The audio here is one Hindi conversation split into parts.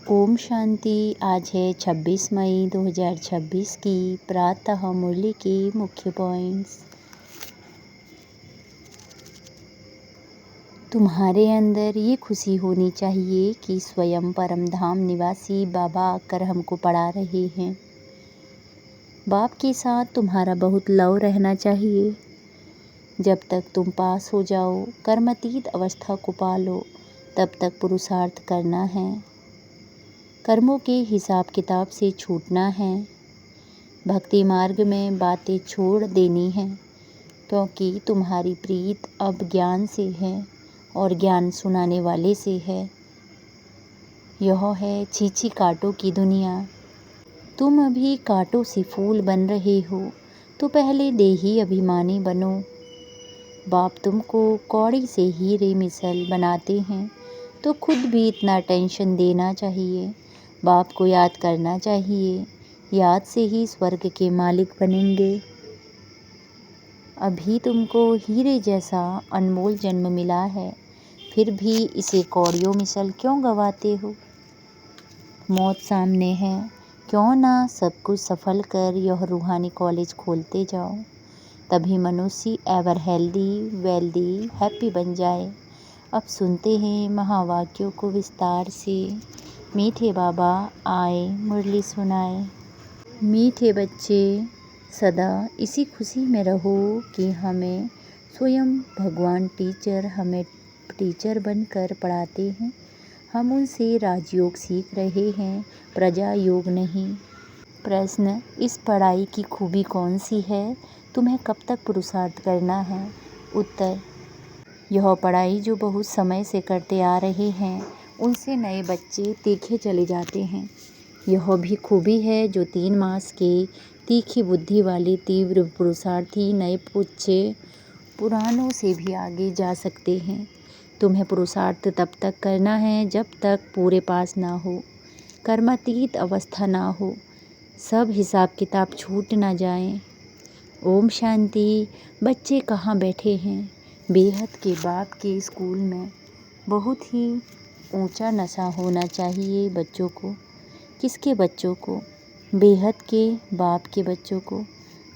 ओम शांति। आज है 26 मई 2026 की प्रातः मुरली के मुख्य पॉइंट्स। तुम्हारे अंदर ये खुशी होनी चाहिए कि स्वयं परम धाम निवासी बाबा आकर हमको पढ़ा रहे हैं। बाप के साथ तुम्हारा बहुत लव रहना चाहिए। जब तक तुम पास हो जाओ, कर्मातीत अवस्था को पालो, तब तक पुरुषार्थ करना है। कर्मों के हिसाब किताब से छूटना है। भक्ति मार्ग में बातें छोड़ देनी है, क्योंकि तुम्हारी प्रीत अब ज्ञान से है और ज्ञान सुनाने वाले से है। यह है छीछी कांटों की दुनिया। तुम अभी कांटों से फूल बन रहे हो, तो पहले देही अभिमानी बनो। बाप तुमको कौड़ी से हीरे मिसल बनाते हैं, तो खुद भी इतना टेंशन देना चाहिए। बाप को याद करना चाहिए, याद से ही स्वर्ग के मालिक बनेंगे। अभी तुमको हीरे जैसा अनमोल जन्म मिला है, फिर भी इसे कौड़ियों मिसल क्यों गवाते हो? मौत सामने है, क्यों ना सब कुछ सफल कर यह रूहानी कॉलेज खोलते जाओ। तभी मनुष्य एवर हेल्दी, वेल्दी, हैप्पी बन जाए। अब सुनते हैं महावाक्यों को विस्तार से। मीठे बाबा आए, मुरली सुनाए। मीठे बच्चे, सदा इसी खुशी में रहो कि हमें स्वयं भगवान हमें टीचर बनकर पढ़ाते हैं। हम उनसे राजयोग सीख रहे हैं, प्रजा योग नहीं। प्रश्न, इस पढ़ाई की खूबी कौन सी है? तुम्हें कब तक पुरुषार्थ करना है? उत्तर, यह पढ़ाई जो बहुत समय से करते आ रहे हैं, उनसे नए बच्चे तीखे चले जाते हैं। यह भी खूबी है जो 3 मास के तीखी बुद्धि वाले तीव्र पुरुषार्थी नए बच्चे पुरानों से भी आगे जा सकते हैं। तुम्हें पुरुषार्थ तब तक करना है जब तक पूरे पास ना हो, कर्मातीत अवस्था ना हो, सब हिसाब किताब छूट ना जाएं। ओम शांति। बच्चे कहाँ बैठे हैं? बेहद के बाप के स्कूल में। बहुत ही ऊंचा नशा होना चाहिए बच्चों को। किसके बच्चों को? बेहद के बाप के बच्चों को,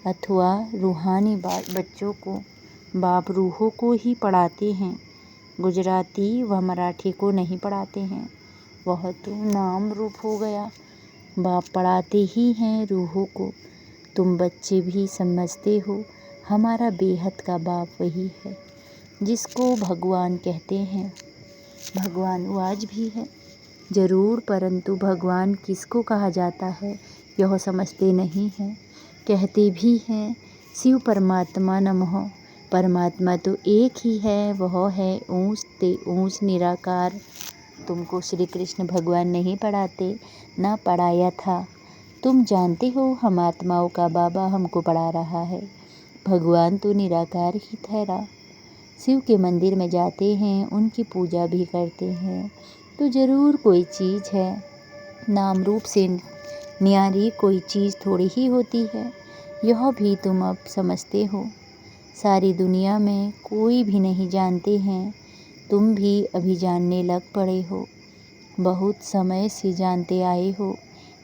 अथवा रूहानी बच्चों को। बाप रूहों को ही पढ़ाते हैं, गुजराती व मराठी को नहीं पढ़ाते हैं। वह तो नाम रूप हो गया। बाप पढ़ाते ही हैं रूहों को। तुम बच्चे भी समझते हो, हमारा बेहद का बाप वही है जिसको भगवान कहते हैं। भगवान वो आज भी है जरूर, परंतु भगवान किसको कहा जाता है यह समझते नहीं हैं। कहते भी हैं शिव परमात्मा नमः। परमात्मा तो एक ही है, वह है ऊंच ते ऊंच निराकार। तुमको श्री कृष्ण भगवान नहीं पढ़ाते, ना पढ़ाया था। तुम जानते हो हम आत्माओं का बाबा हमको पढ़ा रहा है। भगवान तो निराकार ही ठहरा। शिव के मंदिर में जाते हैं, उनकी पूजा भी करते हैं, तो ज़रूर कोई चीज़ है। नाम रूप से न्यारी कोई चीज़ थोड़ी ही होती है। यह भी तुम अब समझते हो। सारी दुनिया में कोई भी नहीं जानते हैं, तुम भी अभी जानने लग पड़े हो। बहुत समय से जानते आए हो,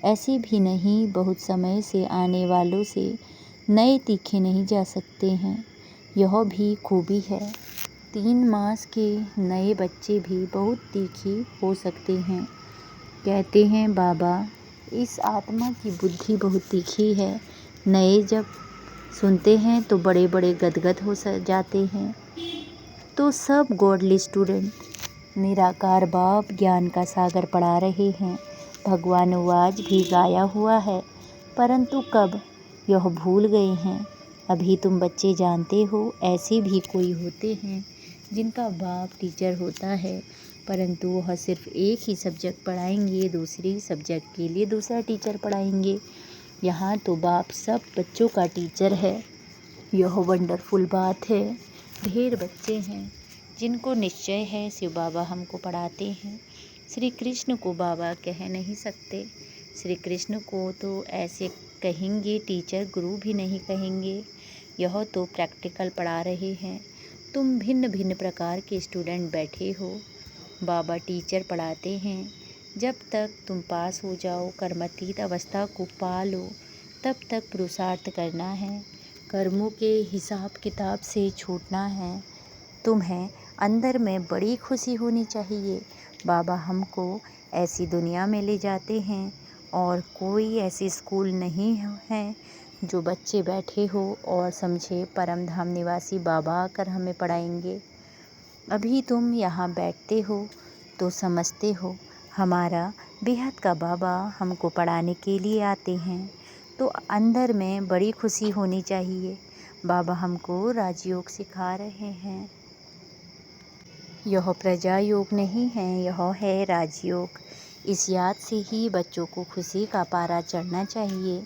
ऐसे भी नहीं। बहुत समय से आने वालों से नए तीखे नहीं जा सकते हैं, यह भी खूबी है। 3 मास के नए बच्चे भी बहुत तीखी हो सकते हैं। कहते हैं बाबा इस आत्मा की बुद्धि बहुत तीखी है। नए जब सुनते हैं तो बड़े बड़े गदगद हो जाते हैं। तो सब गॉडली स्टूडेंट निराकार बाप ज्ञान का सागर पढ़ा रहे हैं। भगवान आज भी गाया हुआ है, परंतु कब यह भूल गए हैं। अभी तुम बच्चे जानते हो ऐसे भी कोई होते हैं जिनका बाप टीचर होता है, परंतु वह सिर्फ एक ही सब्जेक्ट पढ़ाएंगे, दूसरी सब्जेक्ट के लिए दूसरा टीचर पढ़ाएंगे। यहाँ तो बाप सब बच्चों का टीचर है। यह वंडरफुल बात है। ढेर बच्चे हैं जिनको निश्चय है शिव बाबा हमको पढ़ाते हैं। श्री कृष्ण को बाबा कह नहीं सकते। श्री कृष्ण को तो ऐसे कहेंगे, टीचर गुरु भी नहीं कहेंगे। यह तो प्रैक्टिकल पढ़ा रहे हैं। तुम भिन्न भिन्न प्रकार के स्टूडेंट बैठे हो। बाबा टीचर पढ़ाते हैं, जब तक तुम पास हो जाओ, कर्मातीत अवस्था को पा लो, तब तक पुरुषार्थ करना है, कर्मों के हिसाब किताब से छूटना है। तुम्हें अंदर में बड़ी खुशी होनी चाहिए। बाबा हमको ऐसी दुनिया में ले जाते हैं और कोई ऐसी स्कूल नहीं है जो बच्चे बैठे हो और समझे परम धाम निवासी बाबा आकर हमें पढ़ाएंगे। अभी तुम यहाँ बैठते हो तो समझते हो हमारा बेहद का बाबा हमको पढ़ाने के लिए आते हैं, तो अंदर में बड़ी खुशी होनी चाहिए। बाबा हमको राजयोग सिखा रहे हैं। यह प्रजा योग नहीं है, यह है राजयोग। इस याद से ही बच्चों को खुशी का पारा चढ़ना चाहिए।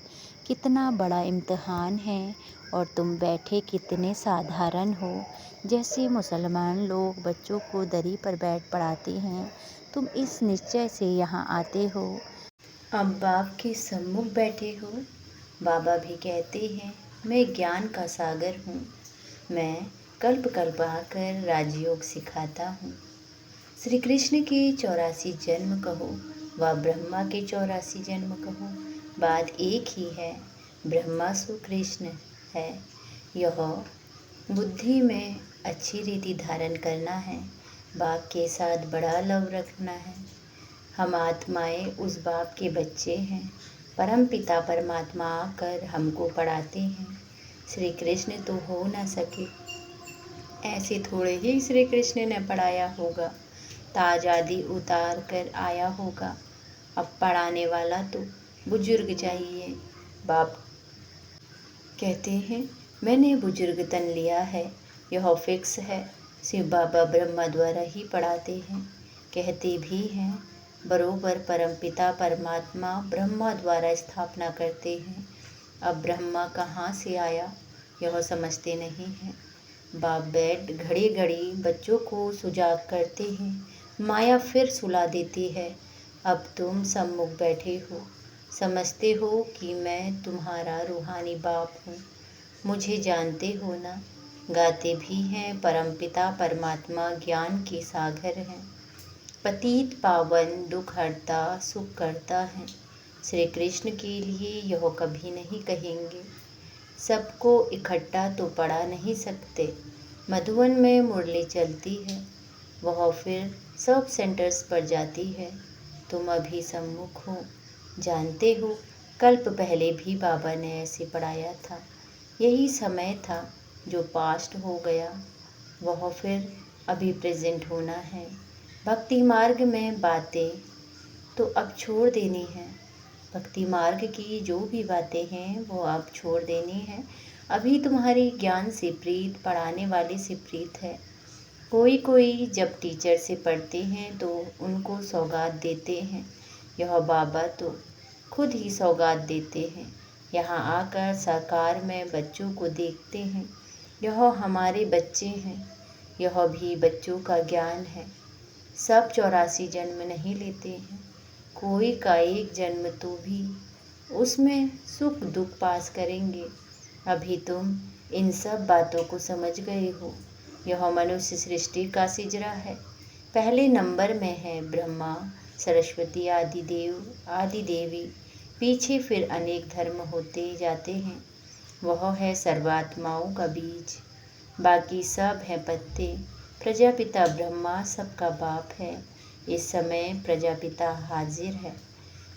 कितना बड़ा इम्तिहान है और तुम बैठे कितने साधारण हो। जैसे मुसलमान लोग बच्चों को दरी पर बैठ पढ़ाते हैं, तुम इस निश्चय से यहाँ आते हो। अब बाप के सम्मुख बैठे हो। बाबा भी कहते हैं, मैं ज्ञान का सागर हूँ, मैं कल्प कल्प आकर राजयोग सिखाता हूँ। श्री कृष्ण के 84 जन्म कहो व ब्रह्मा के 84 जन्म कहो, बात एक ही है, ब्रह्मा सु कृष्ण है। यह बुद्धि में अच्छी रीति धारण करना है, बाप के साथ बड़ा लव रखना है। हम आत्माएं उस बाप के बच्चे हैं। परम पिता परमात्मा आकर हमको पढ़ाते हैं। श्री कृष्ण तो हो ना सके, ऐसे थोड़े ही श्री कृष्ण ने पढ़ाया होगा, ताज आदि उतार कर आया होगा। अब पढ़ाने वाला तो बुजुर्ग चाहिए। बाप कहते हैं, मैंने बुजुर्ग तन लिया है, यह फिक्स है। शिव बाबा ब्रह्मा द्वारा ही पढ़ाते हैं, कहते भी हैं। बरोबर परमपिता परमात्मा ब्रह्मा द्वारा स्थापना करते हैं। अब ब्रह्मा कहाँ से आया, यह समझते नहीं हैं। बाप बैठ घड़ी घड़ी बच्चों को सुजाग करते हैं, माया फिर सुला देती है। अब तुम सम्मुख बैठे हो, समझते हो कि मैं तुम्हारा रूहानी बाप हूँ, मुझे जानते हो ना। गाते भी हैं, परमपिता परमात्मा ज्ञान के सागर हैं, पतित पावन दुख हरता सुख करता है। श्री कृष्ण के लिए यह कभी नहीं कहेंगे, सबको इकट्ठा तो पढ़ा नहीं सकते। मधुवन में मुरली चलती है, वह फिर सब सेंटर्स पर जाती है। तुम अभी सम्मुख हो, जानते हो कल्प पहले भी बाबा ने ऐसे पढ़ाया था। यही समय था जो पास्ट हो गया, वह फिर अभी प्रेजेंट होना है। भक्ति मार्ग में बातें तो अब छोड़ देनी है, भक्ति मार्ग की जो भी बातें हैं वो अब छोड़ देनी है। अभी तुम्हारी ज्ञान से प्रीत, पढ़ाने वाले से प्रीत है। कोई जब टीचर से पढ़ते हैं तो उनको सौगात देते हैं, यह बाबा तो खुद ही सौगात देते हैं। यहाँ आकर साकार में बच्चों को देखते हैं, यह हमारे बच्चे हैं, यह भी बच्चों का ज्ञान है। सब 84 जन्म नहीं लेते हैं, कोई का एक जन्म तो भी उसमें सुख दुख पास करेंगे। अभी तुम इन सब बातों को समझ गए हो। यह मनुष्य सृष्टि का सिजरा है। पहले नंबर में है ब्रह्मा, सरस्वती आदि देव आदि देवी, पीछे फिर अनेक धर्म होते जाते हैं। वह है सर्वात्माओं का बीज, बाकी सब हैं पत्ते। प्रजापिता ब्रह्मा सबका बाप है। इस समय प्रजापिता हाजिर है।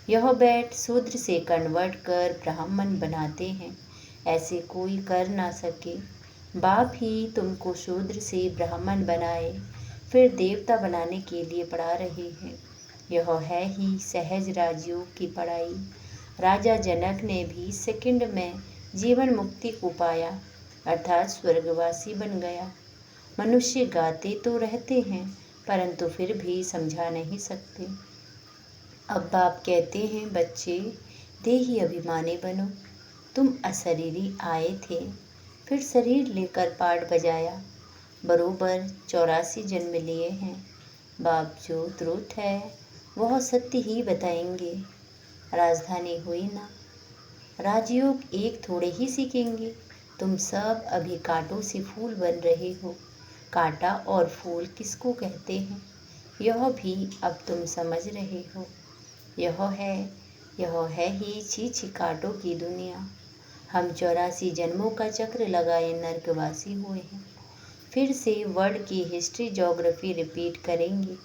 यह बैठ शूद्र से कन्वर्ट कर ब्राह्मण बनाते हैं, ऐसे कोई कर ना सके। बाप ही तुमको शूद्र से ब्राह्मण बनाए, फिर देवता बनाने के लिए पढ़ा रहे हैं। यह है ही सहज राजयोग की पढ़ाई। राजा जनक ने भी सेकंड में जीवन मुक्ति को पाया, अर्थात स्वर्गवासी बन गया। मनुष्य गाते तो रहते हैं परंतु फिर भी समझा नहीं सकते। अब बाप कहते हैं, बच्चे देही अभिमानी बनो। तुम अशरीरी आए थे, फिर शरीर लेकर पाठ बजाया, बरोबर 84 जन्म लिए हैं। बाप जो त्रुट है वह सत्य ही बताएंगे। राजधानी हुई ना, राजयोग एक थोड़े ही सीखेंगे। तुम सब अभी कांटों से फूल बन रहे हो। कांटा और फूल किसको कहते हैं, यह भी अब तुम समझ रहे हो। यह है ही छी कांटों की दुनिया। हम 84 जन्मों का चक्र लगाए नर्कवासी हुए हैं। फिर से वर्ल्ड की हिस्ट्री ज्योग्राफी रिपीट करेंगे।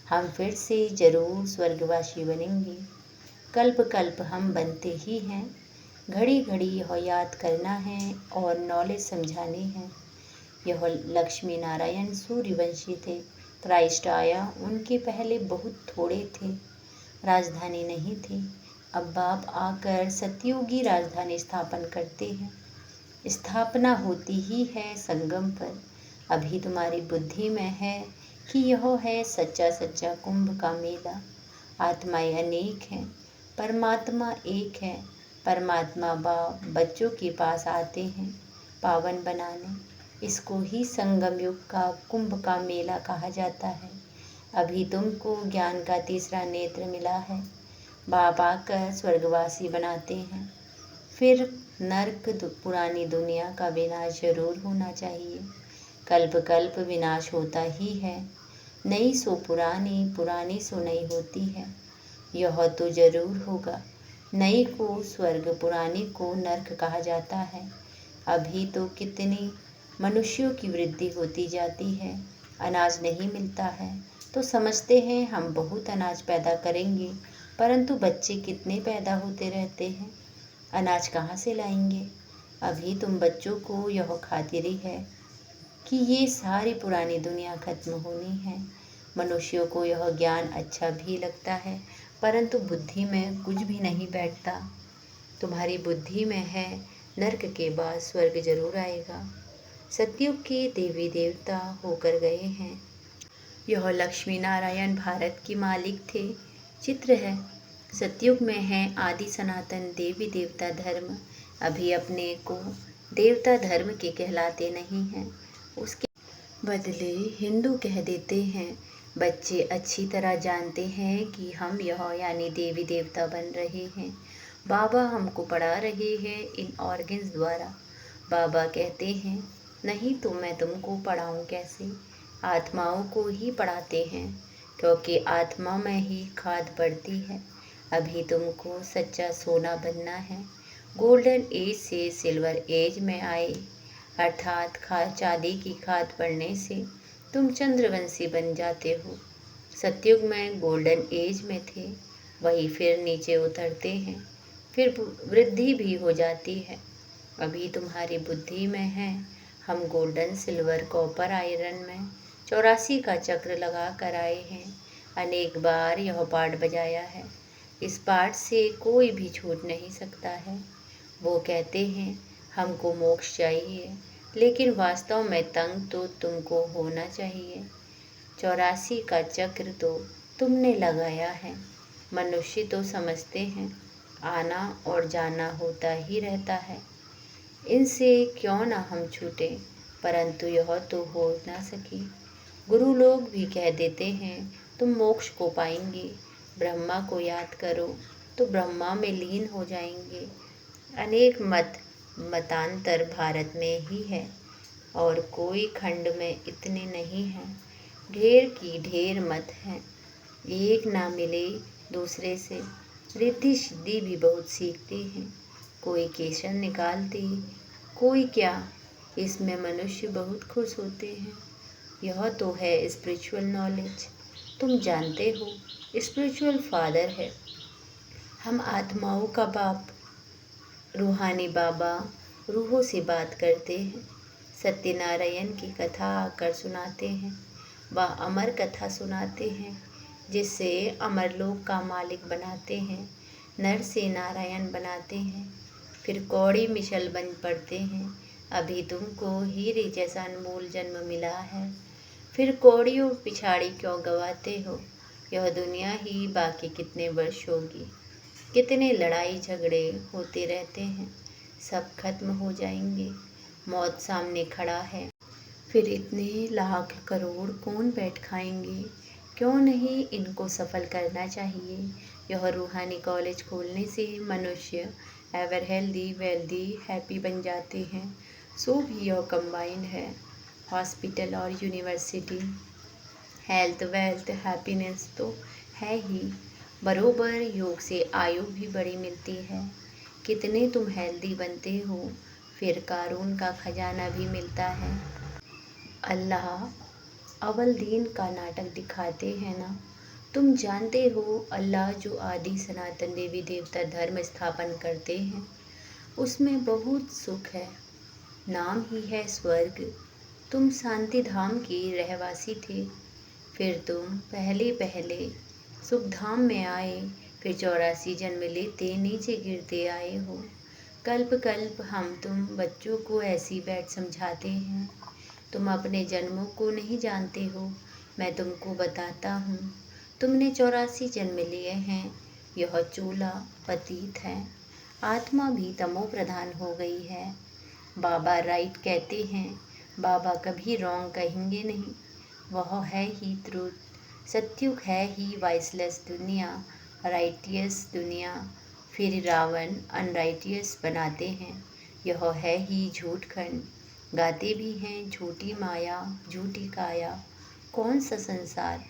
हम फिर से जरूर स्वर्गवासी बनेंगे। कल्प कल्प हम बनते ही हैं। घड़ी घड़ी यह याद करना है और नॉलेज समझानी है। यह लक्ष्मी नारायण सूर्यवंशी थे। क्राइस्ट आया, उनके पहले बहुत थोड़े थे। राजधानी नहीं थी। अब बाप आकर सतयुगी राजधानी स्थापन करते हैं। स्थापना होती ही है संगम पर। अभी तुम्हारी बुद्धि में है कि यह है सच्चा सच्चा कुंभ का मेला। आत्माएं अनेक हैं, परमात्मा एक है। परमात्मा बाप बच्चों के पास आते हैं पावन बनाने। इसको ही संगम युग का कुंभ का मेला कहा जाता है। अभी तुमको ज्ञान का तीसरा नेत्र मिला है। बाप आकर स्वर्गवासी बनाते हैं। फिर नर्क पुरानी दुनिया का विनाश जरूर होना चाहिए। कल्प कल्प विनाश होता ही है। नई सो पुरानी, पुरानी सो नई होती है। यह तो जरूर होगा। नई को स्वर्ग, पुरानी को नर्क कहा जाता है। अभी तो कितनी मनुष्यों की वृद्धि होती जाती है। अनाज नहीं मिलता है तो समझते हैं हम बहुत अनाज पैदा करेंगे, परंतु बच्चे कितने पैदा होते रहते हैं। अनाज कहाँ से लाएंगे। अभी तुम बच्चों को यह खातिरी है कि ये सारी पुरानी दुनिया खत्म होनी है। मनुष्यों को यह ज्ञान अच्छा भी लगता है, परंतु बुद्धि में कुछ भी नहीं बैठता। तुम्हारी बुद्धि में है नर्क के बाद स्वर्ग जरूर आएगा। सतयुग के देवी देवता होकर गए हैं। यह लक्ष्मी नारायण भारत के मालिक थे। चित्र है। सतयुग में है आदि सनातन देवी देवता धर्म। अभी अपने को देवता धर्म के कहलाते नहीं हैं, उसके बदले हिंदू कह देते हैं। बच्चे अच्छी तरह जानते हैं कि हम यह यानी देवी देवता बन रहे हैं। बाबा हमको पढ़ा रहे हैं इन ऑर्गन्स द्वारा। बाबा कहते हैं नहीं तो मैं तुमको पढ़ाऊँ कैसे। आत्माओं को ही पढ़ाते हैं, क्योंकि आत्मा में ही खाद पड़ती है। अभी तुमको सच्चा सोना बनना है। गोल्डन एज से सिल्वर एज में आए, अर्थात चांदी की खाद पड़ने से तुम चंद्रवंशी बन जाते हो। सतयुग में गोल्डन एज में थे, वही फिर नीचे उतरते हैं, फिर वृद्धि भी हो जाती है। अभी तुम्हारी बुद्धि में है हम गोल्डन सिल्वर कॉपर आयरन में 84 का चक्र लगा कर आए हैं। अनेक बार यह पाठ बजाया है। इस पाठ से कोई भी छूट नहीं सकता है। वो कहते हैं हमको मोक्ष चाहिए, लेकिन वास्तव में तंग तो तुमको होना चाहिए। 84 का चक्र तो तुमने लगाया है। मनुष्य तो समझते हैं आना और जाना होता ही रहता है, इनसे क्यों ना हम छूटे, परंतु यह तो हो ना सकी। गुरु लोग भी कह देते हैं तुम मोक्ष को पाएंगे, ब्रह्मा को याद करो तो ब्रह्मा में लीन हो जाएंगे। अनेक मतांतर भारत में ही है और कोई खंड में इतने नहीं हैं। ढेर की ढेर मत हैं, एक ना मिले दूसरे से। रिद्धि सिद्धि भी बहुत सीखते हैं, कोई केशर निकालते, कोई क्या। इसमें मनुष्य बहुत खुश होते हैं। यह तो है स्पिरिचुअल नॉलेज। तुम जानते हो स्पिरिचुअल फादर है। हम आत्माओं का बाप, रूहानी बाबा रूहों से बात करते हैं। सत्यनारायण की कथा आकर सुनाते हैं, वह अमर कथा सुनाते हैं, जिससे अमर लोक का मालिक बनाते हैं, नर से नारायण बनाते हैं, फिर कौड़ी मिशल बन पड़ते हैं। अभी तुमको हीरे जैसा अनमोल जन्म मिला है, फिर कौड़ियों पिछाड़ी क्यों गवाते हो। यह दुनिया ही बाकी कितने वर्ष होगी। कितने लड़ाई झगड़े होते रहते हैं, सब खत्म हो जाएंगे। मौत सामने खड़ा है, फिर इतने लाख करोड़ कौन बैठ खाएंगे। क्यों नहीं इनको सफल करना चाहिए। यह रूहानी कॉलेज खोलने से मनुष्य एवर हेल्दी वेल्दी हैप्पी बन जाते हैं। सो भी यह कंबाइंड है, हॉस्पिटल और यूनिवर्सिटी। हेल्थ वेल्थ हैप्पीनेस तो है ही। बरोबर योग से आयु भी बड़ी मिलती है। कितने तुम हेल्दी बनते हो, फिर कारून का खजाना भी मिलता है। अल्लाह अव्वल दीन का नाटक दिखाते हैं ना। तुम जानते हो अल्लाह जो आदि सनातन देवी देवता धर्म स्थापन करते हैं, उसमें बहुत सुख है। नाम ही है स्वर्ग। तुम शांति धाम की रहवासी थे, फिर तुम पहले पहले सुख धाम में आए, फिर 84 जन्म लेते नीचे गिरते आए हो। कल्प कल्प हम तुम बच्चों को ऐसी बैठ समझाते हैं। तुम अपने जन्मों को नहीं जानते हो, मैं तुमको बताता हूँ। तुमने 84 जन्म लिए हैं। यह चूल्हा पतित है, आत्मा भी तमो प्रधान हो गई है। बाबा राइट कहते हैं, बाबा कभी रॉन्ग कहेंगे नहीं। वह है ही ट्रूथ। सत्युग है ही वाइसलेस दुनिया, राइटियस दुनिया। फिर रावण अनराइटियस बनाते हैं। यह है ही झूठ खंड। गाते भी हैं झूठी माया झूठी काया। कौन सा संसार?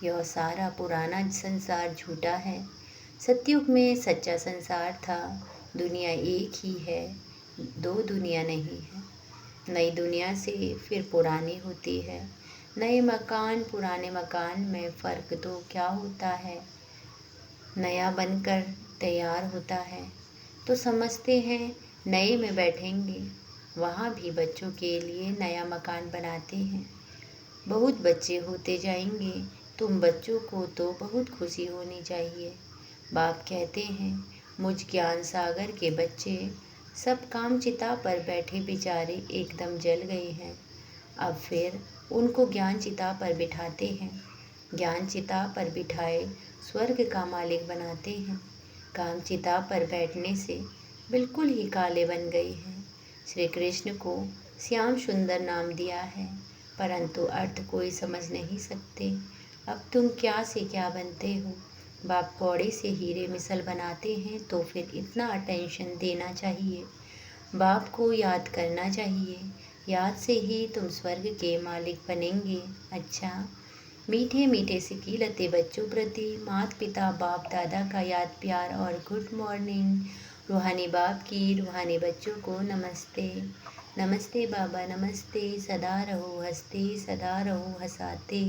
यह सारा पुराना संसार झूठा है। सतयुग में सच्चा संसार था। दुनिया एक ही है, दो दुनिया नहीं है। नई दुनिया से फिर पुरानी होती है। नए मकान पुराने मकान में फ़र्क तो क्या होता है? नया बनकर तैयार होता है तो समझते हैं नए में बैठेंगे। वहाँ भी बच्चों के लिए नया मकान बनाते हैं। बहुत बच्चे होते जाएंगे। तुम बच्चों को तो बहुत खुशी होनी चाहिए। बाप कहते हैं, मुझ ज्ञान सागर के बच्चे सब काम चिता पर बैठे बेचारे एकदम जल गए हैं। अब फिर उनको ज्ञान चिता पर बिठाते हैं। ज्ञान चिता पर बिठाए स्वर्ग का मालिक बनाते हैं। काम चिता पर बैठने से बिल्कुल ही काले बन गए हैं। श्री कृष्ण को श्याम सुंदर नाम दिया है, परंतु अर्थ कोई समझ नहीं सकते। अब तुम क्या से क्या बनते हो? बाप कौड़े से हीरे मिसल बनाते हैं, तो फिर इतना अटेंशन देना चाहिए। बाप को याद करना चाहिए। याद से ही तुम स्वर्ग के मालिक बनेंगे। अच्छा, मीठे मीठे सिकीलते बच्चों प्रति माता पिता बाप दादा का याद प्यार और गुड मॉर्निंग। रूहानी बाप की रूहानी बच्चों को नमस्ते। नमस्ते बाबा नमस्ते। सदा रहो हंसते, सदा रहो हंसाते।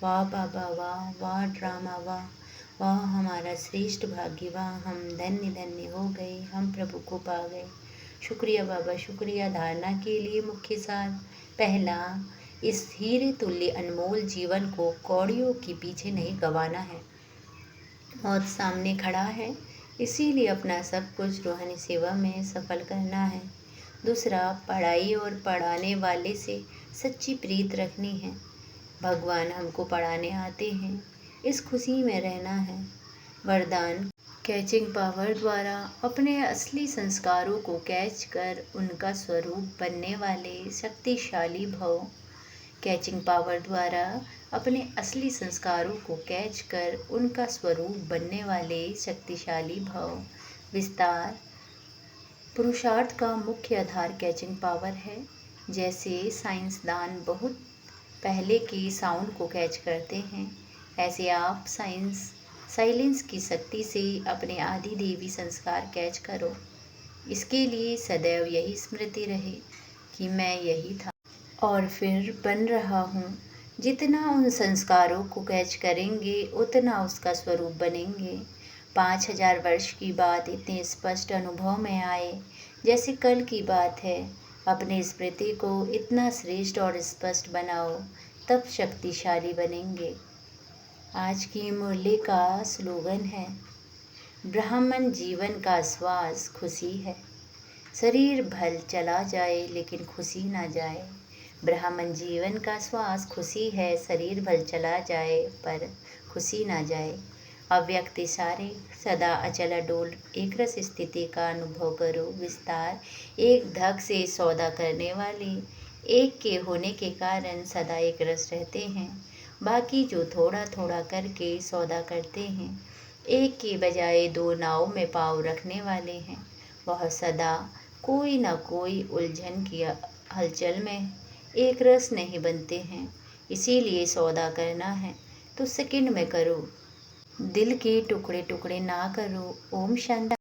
वाह बाबा वाह, वाह ड्रामा वाह, वाह हमारा श्रेष्ठ भाग्य, वाह हम धन्य धन्य हो गए, हम प्रभु को पा गए। शुक्रिया बाबा शुक्रिया। धारणा के लिए मुख्य सार। पहला, इस हीरे तुल्य अनमोल जीवन को कौड़ियों के पीछे नहीं गंवाना है। मौत सामने खड़ा है, इसीलिए अपना सब कुछ रूहानी सेवा में सफल करना है। दूसरा, पढ़ाई और पढ़ाने वाले से सच्ची प्रीत रखनी है। भगवान हमको पढ़ाने आते हैं, इस खुशी में रहना है। वरदान, कैचिंग पावर द्वारा अपने असली संस्कारों को कैच कर उनका स्वरूप बनने वाले शक्तिशाली भव। कैचिंग पावर द्वारा अपने असली संस्कारों को कैच कर उनका स्वरूप बनने वाले शक्तिशाली भव। विस्तार, पुरुषार्थ का मुख्य आधार कैचिंग पावर है। जैसे साइंसदान बहुत पहले के साउंड को कैच करते हैं, ऐसे आप साइलेंस की शक्ति से अपने आदि देवी संस्कार कैच करो। इसके लिए सदैव यही स्मृति रहे कि मैं यही था और फिर बन रहा हूँ। जितना उन संस्कारों को कैच करेंगे उतना उसका स्वरूप बनेंगे। 5000 वर्ष की बात इतने स्पष्ट अनुभव में आए जैसे कल की बात है। अपनी स्मृति को इतना श्रेष्ठ और स्पष्ट बनाओ, तब शक्तिशाली बनेंगे। आज की मुरली का स्लोगन है, ब्राह्मण जीवन का श्वास खुशी है। शरीर भल चला जाए लेकिन खुशी ना जाए। ब्राह्मण जीवन का श्वास खुशी है, शरीर भल चला जाए पर खुशी ना जाए। अव्यक्त इशारे, सदा अचल अडोल एक रस स्थिति का अनुभव करो। विस्तार, एक धक से सौदा करने वाले एक के होने के कारण सदा एक रस रहते हैं। बाकी जो थोड़ा थोड़ा करके सौदा करते हैं, एक के बजाय दो नाव में पाँव रखने वाले हैं, वह सदा कोई न कोई उलझन की हलचल में एक रस नहीं बनते हैं। इसीलिए सौदा करना है तो सेकंड में करो, दिल के टुकड़े टुकड़े ना करो। ओम शांति।